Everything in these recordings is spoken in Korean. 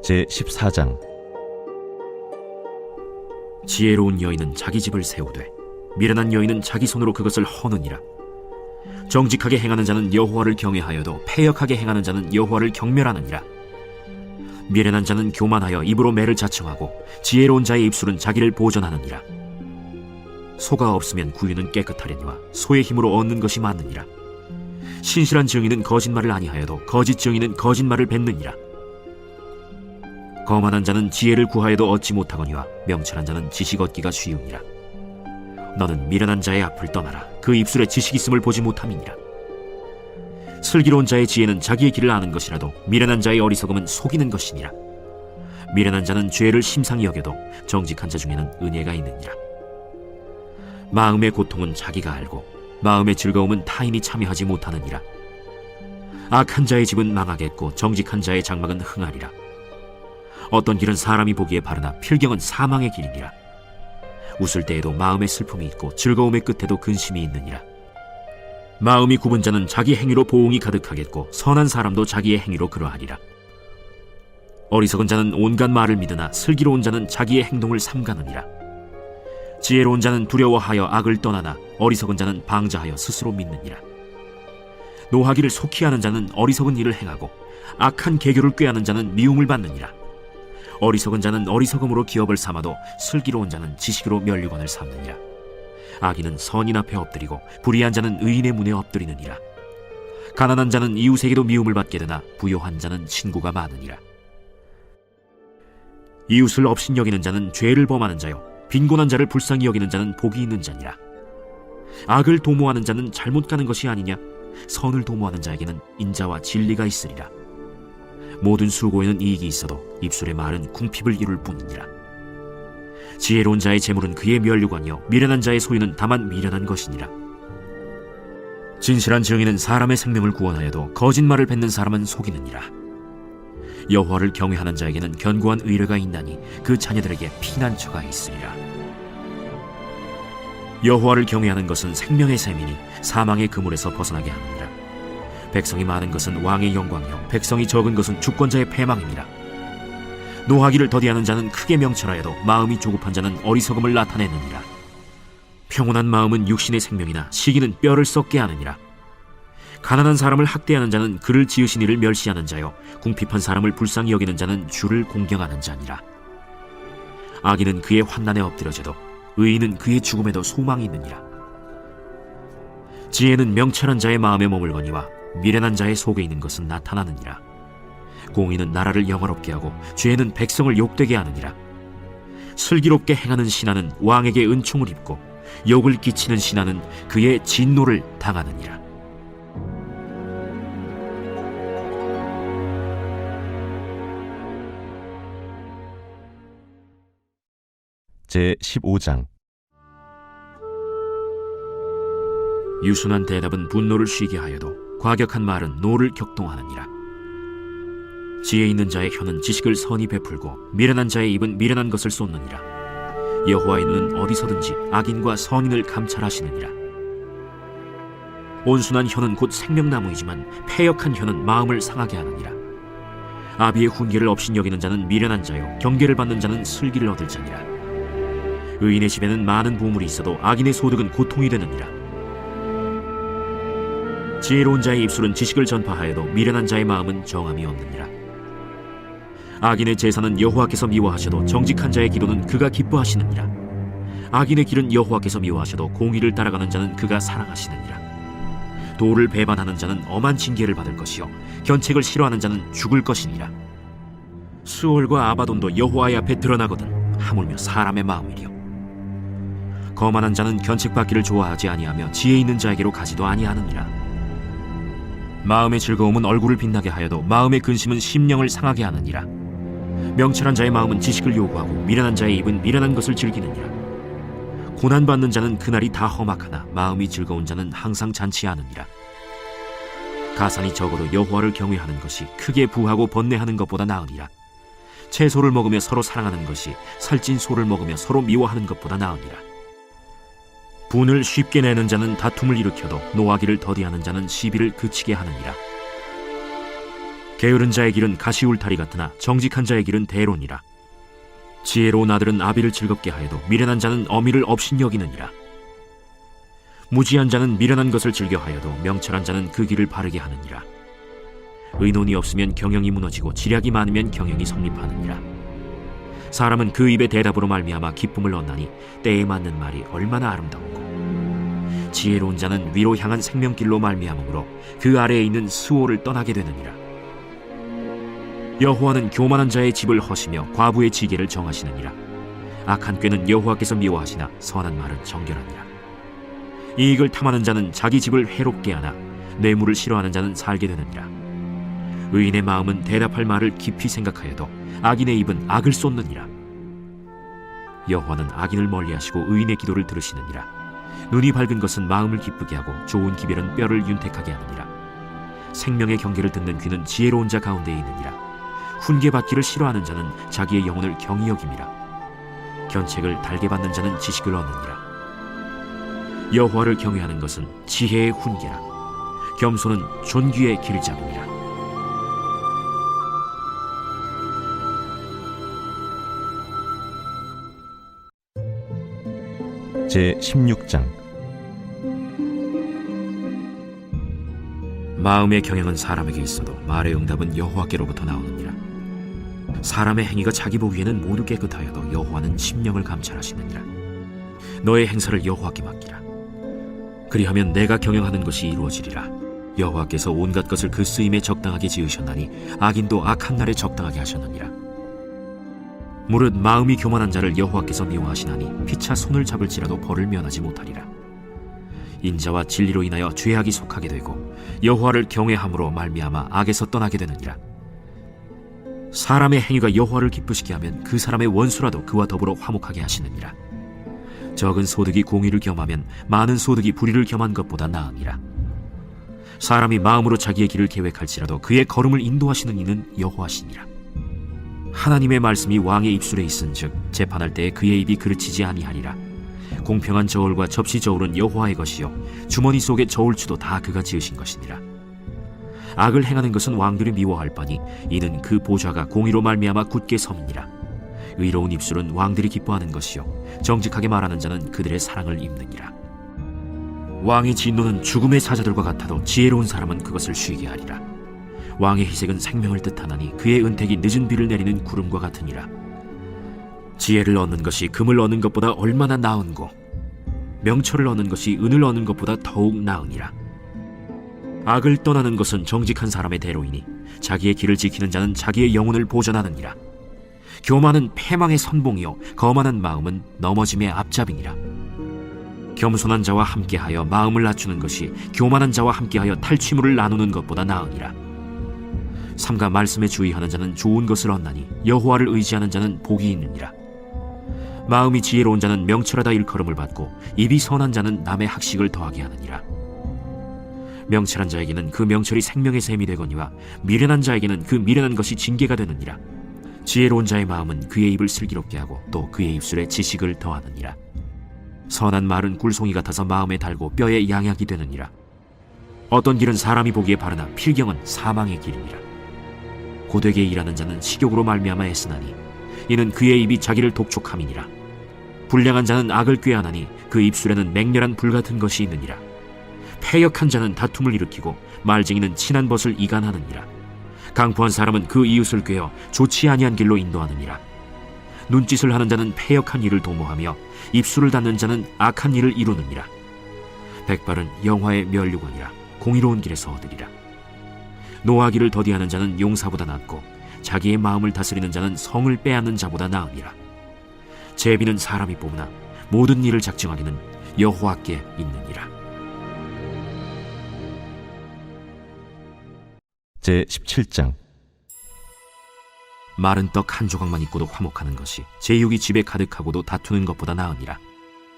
제14장. 지혜로운 여인은 자기 집을 세우되 미련한 여인은 자기 손으로 그것을 허느니라. 정직하게 행하는 자는 여호와를 경외하여도 패역하게 행하는 자는 여호와를 경멸하느니라. 미련한 자는 교만하여 입으로 매를 자청하고 지혜로운 자의 입술은 자기를 보전하느니라. 소가 없으면 구유는 깨끗하려니와 소의 힘으로 얻는 것이 많느니라. 신실한 증인은 거짓말을 아니하여도 거짓 증인은 거짓말을 뱉느니라. 거만한 자는 지혜를 구하여도 얻지 못하거니와 명철한 자는 지식 얻기가 쉬우니라. 너는 미련한 자의 앞을 떠나라. 그 입술에 지식 있음을 보지 못함이니라. 슬기로운 자의 지혜는 자기의 길을 아는 것이라도 미련한 자의 어리석음은 속이는 것이니라. 미련한 자는 죄를 심상히 여겨도 정직한 자 중에는 은혜가 있느니라. 마음의 고통은 자기가 알고 마음의 즐거움은 타인이 참여하지 못하느니라. 악한 자의 집은 망하겠고 정직한 자의 장막은 흥하리라. 어떤 길은 사람이 보기에 바르나 필경은 사망의 길이니라. 웃을 때에도 마음의 슬픔이 있고 즐거움의 끝에도 근심이 있느니라. 마음이 굽은 자는 자기 행위로 보응이 가득하겠고 선한 사람도 자기의 행위로 그러하리라. 어리석은 자는 온갖 말을 믿으나 슬기로운 자는 자기의 행동을 삼가느니라. 지혜로운 자는 두려워하여 악을 떠나나 어리석은 자는 방자하여 스스로 믿느니라. 노하기를 속히 하는 자는 어리석은 일을 행하고 악한 계교를 꾀하는 자는 미움을 받느니라. 어리석은 자는 어리석음으로 기업을 삼아도 슬기로운 자는 지식으로 면류관을 삼느니라. 악인은 선인 앞에 엎드리고 불의한 자는 의인의 문에 엎드리느니라. 가난한 자는 이웃에게도 미움을 받게 되나 부요한 자는 친구가 많으니라. 이웃을 업신여기는 자는 죄를 범하는 자요 빈곤한 자를 불쌍히 여기는 자는 복이 있는 자니라. 악을 도모하는 자는 잘못 가는 것이 아니냐? 선을 도모하는 자에게는 인자와 진리가 있으리라. 모든 수고에는 이익이 있어도 입술의 말은 궁핍을 이룰 뿐이니라. 지혜로운 자의 재물은 그의 면류관이요 미련한 자의 소유는 다만 미련한 것이니라. 진실한 증인은 사람의 생명을 구원하여도 거짓말을 뱉는 사람은 속이느니라. 여호와를 경외하는 자에게는 견고한 의뢰가 있나니 그 자녀들에게 피난처가 있으리라. 여호와를 경외하는 것은 생명의 셈이니 사망의 그물에서 벗어나게 하느니라. 백성이 많은 것은 왕의 영광이요 백성이 적은 것은 주권자의 패망이니라. 노하기를 더디하는 자는 크게 명철하여도 마음이 조급한 자는 어리석음을 나타내느니라. 평온한 마음은 육신의 생명이나 시기는 뼈를 썩게 하느니라. 가난한 사람을 학대하는 자는 그를 지으신 이를 멸시하는 자요 궁핍한 사람을 불쌍히 여기는 자는 주를 공경하는 자니라. 악인은 그의 환난에 엎드려져도 의인은 그의 죽음에도 소망이 있느니라. 지혜는 명철한 자의 마음에 머물거니와 미련한 자의 속에 있는 것은 나타나느니라. 공의는 나라를 영화롭게 하고 죄는 백성을 욕되게 하느니라. 슬기롭게 행하는 신하는 왕에게 은총을 입고 욕을 끼치는 신하는 그의 진노를 당하느니라. 제15장. 유순한 대답은 분노를 쉬게 하여도 과격한 말은 노를 격동하느니라. 지혜 있는 자의 혀는 지식을 선히 베풀고 미련한 자의 입은 미련한 것을 쏟느니라. 여호와의 눈은 어디서든지 악인과 선인을 감찰하시느니라. 온순한 혀는 곧 생명나무이지만 패역한 혀는 마음을 상하게 하느니라. 아비의 훈계를 업신여기는 자는 미련한 자요 경계를 받는 자는 슬기를 얻을 자니라. 의인의 집에는 많은 보물이 있어도 악인의 소득은 고통이 되느니라. 지혜로운 자의 입술은 지식을 전파하여도 미련한 자의 마음은 정함이 없느니라. 악인의 제사는 여호와께서 미워하셔도 정직한 자의 기도는 그가 기뻐하시느니라. 악인의 길은 여호와께서 미워하셔도 공의를 따라가는 자는 그가 사랑하시느니라. 도를 배반하는 자는 엄한 징계를 받을 것이요 견책을 싫어하는 자는 죽을 것이니라. 수월과 아바돈도 여호와의 앞에 드러나거든 하물며 사람의 마음이리요. 거만한 자는 견책받기를 좋아하지 아니하며 지혜 있는 자에게로 가지도 아니하느니라. 마음의 즐거움은 얼굴을 빛나게 하여도 마음의 근심은 심령을 상하게 하느니라. 명철한 자의 마음은 지식을 요구하고 미련한 자의 입은 미련한 것을 즐기느니라. 고난받는 자는 그날이 다 험악하나 마음이 즐거운 자는 항상 잔치하느니라. 가산이 적어도 여호와를 경외하는 것이 크게 부하고 번뇌하는 것보다 나으니라. 채소를 먹으며 서로 사랑하는 것이 살찐 소를 먹으며 서로 미워하는 것보다 나으니라. 분을 쉽게 내는 자는 다툼을 일으켜도 노하기를 더디하는 자는 시비를 그치게 하느니라. 게으른 자의 길은 가시울타리 같으나 정직한 자의 길은 대론이라. 지혜로운 아들은 아비를 즐겁게 하여도 미련한 자는 어미를 업신여기느니라. 무지한 자는 미련한 것을 즐겨하여도 명철한 자는 그 길을 바르게 하느니라. 의논이 없으면 경영이 무너지고 지략이 많으면 경영이 성립하느니라. 사람은 그 입의 대답으로 말미암아 기쁨을 얻나니 때에 맞는 말이 얼마나 아름다운고. 지혜로운 자는 위로 향한 생명길로 말미암으므로 그 아래에 있는 수호를 떠나게 되느니라. 여호와는 교만한 자의 집을 허시며 과부의 지게를 정하시느니라. 악한 꾀는 여호와께서 미워하시나 선한 말은 정결하니라. 이익을 탐하는 자는 자기 집을 해롭게 하나 뇌물을 싫어하는 자는 살게 되느니라. 의인의 마음은 대답할 말을 깊이 생각하여도 악인의 입은 악을 쏟느니라. 여호와는 악인을 멀리하시고 의인의 기도를 들으시느니라. 눈이 밝은 것은 마음을 기쁘게 하고 좋은 기별은 뼈를 윤택하게 하느니라. 생명의 경계를 듣는 귀는 지혜로운 자 가운데에 있느니라. 훈계받기를 싫어하는 자는 자기의 영혼을 경히 여김이라. 견책을 달게 받는 자는 지식을 얻느니라. 여호와를 경외하는 것은 지혜의 훈계라. 겸손은 존귀의 길잡이니라. 제16장. 마음의 경영은 사람에게 있어도 말의 응답은 여호와께로부터 나오느니라. 사람의 행위가 자기 보기에는 모두 깨끗하여도 여호와는 심령을 감찰하시느니라. 너의 행사를 여호와께 맡기라. 그리하면 내가 경영하는 것이 이루어지리라. 여호와께서 온갖 것을 그 쓰임에 적당하게 지으셨나니 악인도 악한 날에 적당하게 하셨느니라. 무릇 마음이 교만한 자를 여호와께서 미워하시나니 피차 손을 잡을지라도 벌을 면하지 못하리라. 인자와 진리로 인하여 죄악이 속하게 되고 여호와를 경외함으로 말미암아 악에서 떠나게 되느니라. 사람의 행위가 여호와를 기쁘시게 하면 그 사람의 원수라도 그와 더불어 화목하게 하시느니라. 적은 소득이 공의를 겸하면 많은 소득이 불의를 겸한 것보다 나으니라. 사람이 마음으로 자기의 길을 계획할지라도 그의 걸음을 인도하시는 이는 여호와시니라. 하나님의 말씀이 왕의 입술에 있은즉 재판할 때에 그의 입이 그르치지 아니하리라. 공평한 저울과 접시 저울은 여호와의 것이요 주머니 속의 저울추도 다 그가 지으신 것이니라. 악을 행하는 것은 왕들이 미워할 바니 이는 그 보좌가 공의로 말미암아 굳게 섬이니라. 의로운 입술은 왕들이 기뻐하는 것이요 정직하게 말하는 자는 그들의 사랑을 입느니라. 왕의 진노는 죽음의 사자들과 같아도 지혜로운 사람은 그것을 쉬게 하리라. 왕의 희색은 생명을 뜻하나니 그의 은택이 늦은 비를 내리는 구름과 같으니라. 지혜를 얻는 것이 금을 얻는 것보다 얼마나 나은고 명철을 얻는 것이 은을 얻는 것보다 더욱 나으니라. 악을 떠나는 것은 정직한 사람의 대로이니 자기의 길을 지키는 자는 자기의 영혼을 보전하느니라. 교만은 패망의 선봉이요 거만한 마음은 넘어짐의 앞잡이니라. 겸손한 자와 함께하여 마음을 낮추는 것이 교만한 자와 함께하여 탈취물을 나누는 것보다 나으니라. 삼가 말씀에 주의하는 자는 좋은 것을 얻나니 여호와를 의지하는 자는 복이 있느니라. 마음이 지혜로운 자는 명철하다 일컬음을 받고 입이 선한 자는 남의 학식을 더하게 하느니라. 명철한 자에게는 그 명철이 생명의 샘이 되거니와 미련한 자에게는 그 미련한 것이 징계가 되느니라. 지혜로운 자의 마음은 그의 입을 슬기롭게 하고 또 그의 입술에 지식을 더하느니라. 선한 말은 꿀송이 같아서 마음에 달고 뼈에 양약이 되느니라. 어떤 길은 사람이 보기에 바르나 필경은 사망의 길이니라. 고되게 일하는 자는 식욕으로 말미암아 애쓰나니 이는 그의 입이 자기를 독촉함이니라. 불량한 자는 악을 꾀하나니 그 입술에는 맹렬한 불같은 것이 있느니라. 패역한 자는 다툼을 일으키고 말쟁이는 친한 벗을 이간하느니라. 강포한 사람은 그 이웃을 꾀어 좋지 아니한 길로 인도하느니라. 눈짓을 하는 자는 패역한 일을 도모하며 입술을 닫는 자는 악한 일을 이루느니라. 백발은 영화의 면류관이라 공의로운 길에서 얻으리라. 노하기를 더디하는 자는 용사보다 낫고 자기의 마음을 다스리는 자는 성을 빼앗는 자보다 나으니라. 제비는 사람이 뽑으나 모든 일을 작정하기는 여호와께 있느니라. 제17장. 마른 떡 한 조각만 있고도 화목하는 것이 제육이 집에 가득하고도 다투는 것보다 나으니라.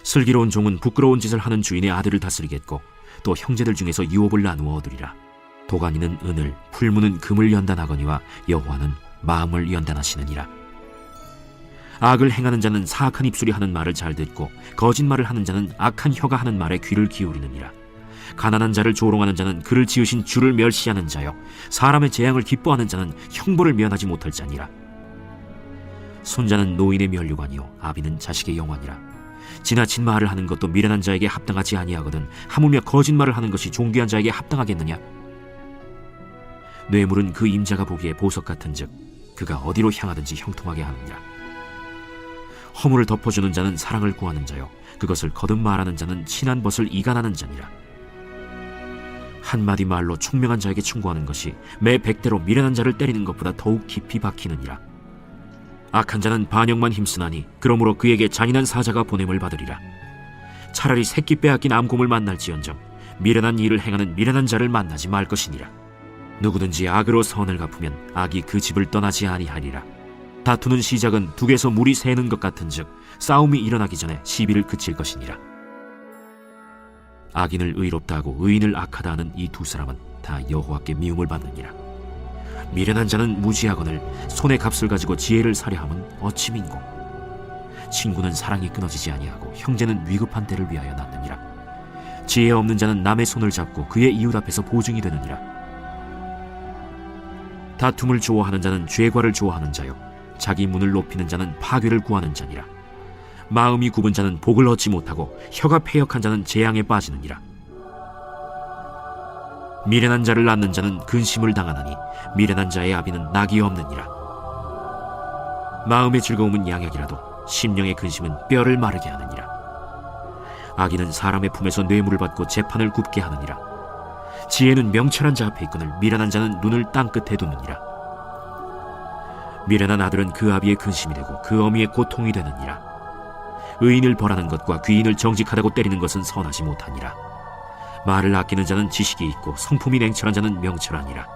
슬기로운 종은 부끄러운 짓을 하는 주인의 아들을 다스리겠고 또 형제들 중에서 유업을 나누어 얻으리라. 도가니는 은을, 풀무는 금을 연단하거니와 여호와는 마음을 연단하시느니라. 악을 행하는 자는 사악한 입술이 하는 말을 잘 듣고 거짓말을 하는 자는 악한 혀가 하는 말에 귀를 기울이느니라. 가난한 자를 조롱하는 자는 그를 지으신 주를 멸시하는 자요 사람의 재앙을 기뻐하는 자는 형벌을 면하지 못할 자니라. 손자는 노인의 면류관이요 아비는 자식의 영화니라. 지나친 말을 하는 것도 미련한 자에게 합당하지 아니하거든 하물며 거짓말을 하는 것이 존귀한 자에게 합당하겠느냐. 뇌물은 그 임자가 보기에 보석 같은즉 그가 어디로 향하든지 형통하게 하느니라. 허물을 덮어주는 자는 사랑을 구하는 자요 그것을 거듭 말하는 자는 친한 벗을 이간하는 자니라. 한마디 말로 총명한 자에게 충고하는 것이 매 100대로 미련한 자를 때리는 것보다 더욱 깊이 박히느니라. 악한 자는 반역만 힘쓰나니 그러므로 그에게 잔인한 사자가 보냄을 받으리라. 차라리 새끼 빼앗긴 암곰을 만날지언정 미련한 일을 행하는 미련한 자를 만나지 말 것이니라. 누구든지 악으로 선을 갚으면 악이 그 집을 떠나지 아니하리라. 다투는 시작은 둑에서 물이 새는 것 같은즉 싸움이 일어나기 전에 시비를 그칠 것이니라. 악인을 의롭다 하고 의인을 악하다 하는 이 두 사람은 다 여호와께 미움을 받느니라. 미련한 자는 무지하거늘 손의 값을 가지고 지혜를 사려 함은 어찌 민고. 친구는 사랑이 끊어지지 아니하고 형제는 위급한 때를 위하여 낳느니라. 지혜 없는 자는 남의 손을 잡고 그의 이웃 앞에서 보증이 되느니라. 다툼을 좋아하는 자는 죄과를 좋아하는 자요 자기 문을 높이는 자는 파괴를 구하는 자니라. 마음이 굽은 자는 복을 얻지 못하고 혀가 패역한 자는 재앙에 빠지느니라. 미련한 자를 낳는 자는 근심을 당하나니 미련한 자의 아비는 낙이 없느니라. 마음의 즐거움은 양약이라도 심령의 근심은 뼈를 마르게 하느니라. 악인은 사람의 품에서 뇌물을 받고 재판을 굽게 하느니라. 지혜는 명철한 자 앞에 있거늘 미련한 자는 눈을 땅끝에 두느니라. 미련한 아들은 그 아비의 근심이 되고 그 어미의 고통이 되느니라. 의인을 벌하는 것과 귀인을 정직하다고 때리는 것은 선하지 못하니라. 말을 아끼는 자는 지식이 있고 성품이 냉철한 자는 명철하니라.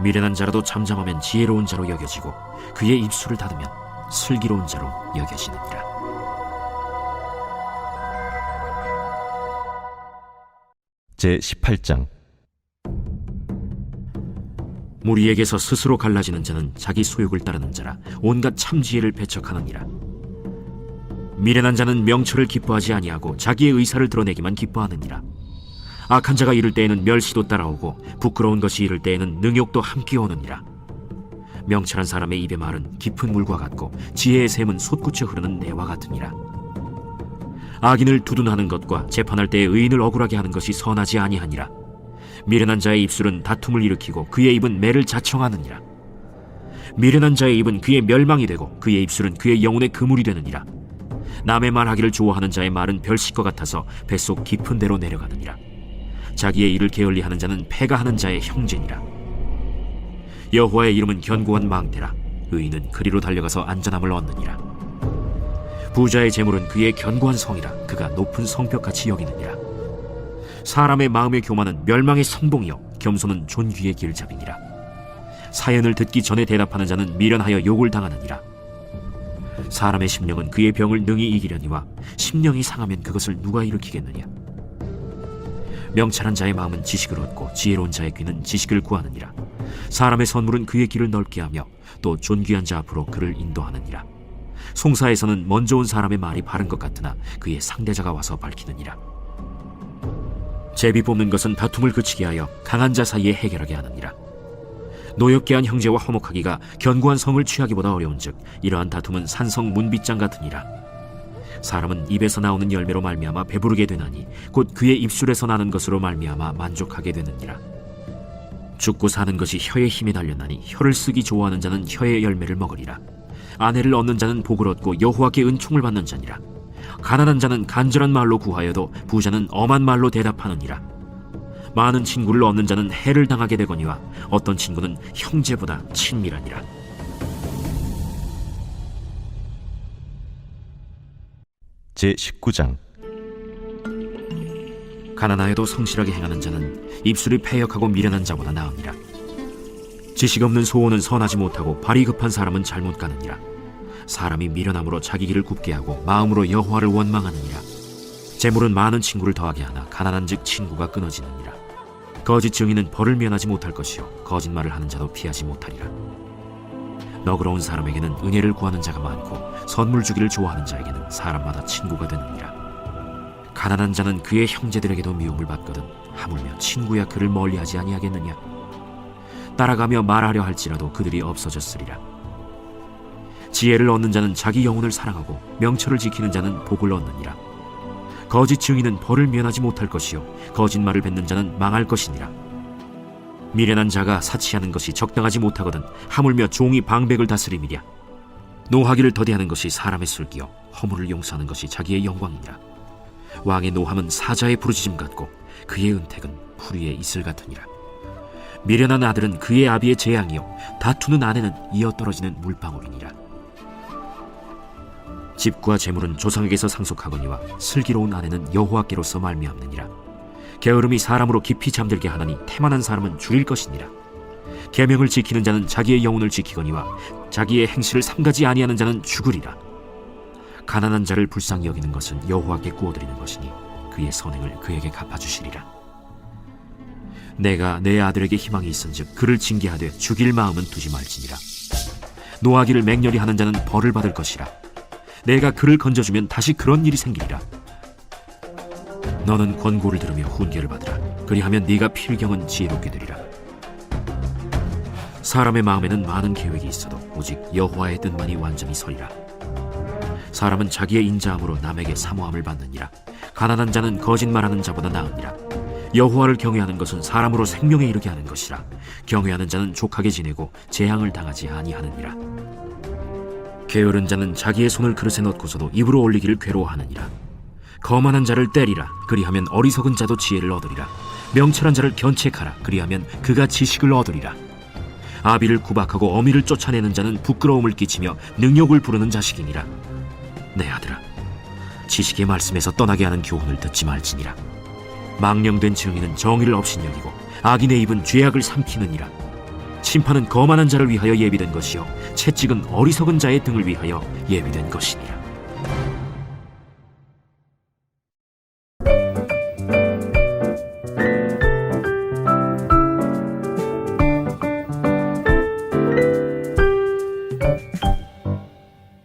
미련한 자라도 잠잠하면 지혜로운 자로 여겨지고 그의 입술을 닫으면 슬기로운 자로 여겨지느니라. 제18장. 무리에게서 스스로 갈라지는 자는 자기 소욕을 따르는 자라 온갖 참지혜를 배척하느니라. 미련한 자는 명철을 기뻐하지 아니하고 자기의 의사를 드러내기만 기뻐하느니라. 악한 자가 이를 때에는 멸시도 따라오고 부끄러운 것이 이를 때에는 능욕도 함께 오느니라. 명철한 사람의 입의 말은 깊은 물과 같고 지혜의 샘은 솟구쳐 흐르는 내와 같으니라. 악인을 두둔하는 것과 재판할 때에 의인을 억울하게 하는 것이 선하지 아니하니라. 미련한 자의 입술은 다툼을 일으키고 그의 입은 매를 자청하느니라. 미련한 자의 입은 그의 멸망이 되고 그의 입술은 그의 영혼의 그물이 되느니라. 남의 말하기를 좋아하는 자의 말은 별식과 같아서 뱃속 깊은 데로 내려가느니라. 자기의 일을 게을리하는 자는 패가하는 자의 형제니라. 여호와의 이름은 견고한 망대라. 의인은 그리로 달려가서 안전함을 얻느니라. 부자의 재물은 그의 견고한 성이라. 그가 높은 성벽같이 여기느니라. 사람의 마음의 교만은 멸망의 선봉이요 겸손은 존귀의 길잡이니라. 사연을 듣기 전에 대답하는 자는 미련하여 욕을 당하느니라. 사람의 심령은 그의 병을 능히 이기려니와 심령이 상하면 그것을 누가 일으키겠느냐. 명철한 자의 마음은 지식을 얻고 지혜로운 자의 귀는 지식을 구하느니라. 사람의 선물은 그의 길을 넓게 하며 또 존귀한 자 앞으로 그를 인도하느니라. 송사에서는 먼저 온 사람의 말이 바른 것 같으나 그의 상대자가 와서 밝히느니라. 제비 뽑는 것은 다툼을 그치게 하여 강한 자 사이에 해결하게 하느니라. 노엽게 한 형제와 화목하기가 견고한 성을 취하기보다 어려운즉 이러한 다툼은 산성 문빗장 같으니라. 사람은 입에서 나오는 열매로 말미암아 배부르게 되나니 곧 그의 입술에서 나는 것으로 말미암아 만족하게 되느니라. 죽고 사는 것이 혀의 힘에 달렸나니 혀를 쓰기 좋아하는 자는 혀의 열매를 먹으리라. 아내를 얻는 자는 복을 얻고 여호와께 은총을 받는 자니라. 가난한 자는 간절한 말로 구하여도 부자는 엄한 말로 대답하느니라. 많은 친구를 얻는 자는 해를 당하게 되거니와 어떤 친구는 형제보다 친밀하니라. 제19장. 가난하여도 성실하게 행하는 자는 입술이 패역하고 미련한 자보다 나으니라. 지식 없는 소원은 선하지 못하고 발이 급한 사람은 잘못 가느니라. 사람이 미련함으로 자기 길을 굽게 하고 마음으로 여호와를 원망하느니라. 재물은 많은 친구를 더하게 하나 가난한즉 친구가 끊어지느니라. 거짓 증인은 벌을 면하지 못할 것이요 거짓말을 하는 자도 피하지 못하리라. 너그러운 사람에게는 은혜를 구하는 자가 많고 선물 주기를 좋아하는 자에게는 사람마다 친구가 되느니라. 가난한 자는 그의 형제들에게도 미움을 받거든 하물며 친구야 그를 멀리하지 아니하겠느냐. 따라가며 말하려 할지라도 그들이 없어졌으리라. 지혜를 얻는 자는 자기 영혼을 사랑하고 명철을 지키는 자는 복을 얻느니라. 거짓 증인은 벌을 면하지 못할 것이요 거짓말을 뱉는 자는 망할 것이니라. 미련한 자가 사치하는 것이 적당하지 못하거든 하물며 종이 방백을 다스림이랴. 노하기를 더디하는 것이 사람의 슬기요 허물을 용서하는 것이 자기의 영광이니라. 왕의 노함은 사자의 부르짖음 같고 그의 은택은 풀 위에 이슬 같으니라. 미련한 아들은 그의 아비의 재앙이요 다투는 아내는 이어 떨어지는 물방울이니라. 집과 재물은 조상에게서 상속하거니와 슬기로운 아내는 여호와께로서 말미암느니라. 게으름이 사람으로 깊이 잠들게 하나니 태만한 사람은 줄일 것이니라. 계명을 지키는 자는 자기의 영혼을 지키거니와 자기의 행실을 삼가지 아니하는 자는 죽으리라. 가난한 자를 불쌍히 여기는 것은 여호와께 구워드리는 것이니 그의 선행을 그에게 갚아주시리라. 내가 내 아들에게 희망이 있은즉 그를 징계하되 죽일 마음은 두지 말지니라. 노하기를 맹렬히 하는 자는 벌을 받을 것이라. 내가 그를 건져주면 다시 그런 일이 생기리라. 너는 권고를 들으며 훈계를 받으라. 그리하면 네가 필경은 지혜롭게 되리라. 사람의 마음에는 많은 계획이 있어도 오직 여호와의 뜻만이 완전히 서리라. 사람은 자기의 인자함으로 남에게 사모함을 받느니라. 가난한 자는 거짓말하는 자보다 나으니라. 여호와를 경외하는 것은 사람으로 생명에 이르게 하는 것이라. 경외하는 자는 족하게 지내고 재앙을 당하지 아니하느니라. 게으른 자는 자기의 손을 그릇에 넣고서도 입으로 올리기를 괴로워하느니라. 거만한 자를 때리라. 그리하면 어리석은 자도 지혜를 얻으리라. 명철한 자를 견책하라. 그리하면 그가 지식을 얻으리라. 아비를 구박하고 어미를 쫓아내는 자는 부끄러움을 끼치며 능욕을 부르는 자식이니라. 내 아들아, 지식의 말씀에서 떠나게 하는 교훈을 듣지 말지니라. 망령된 증인은 정의를 업신여기고 악인의 입은 죄악을 삼키느니라. 심판은 거만한 자를 위하여 예비된 것이요 채찍은 어리석은 자의 등을 위하여 예비된 것이니라.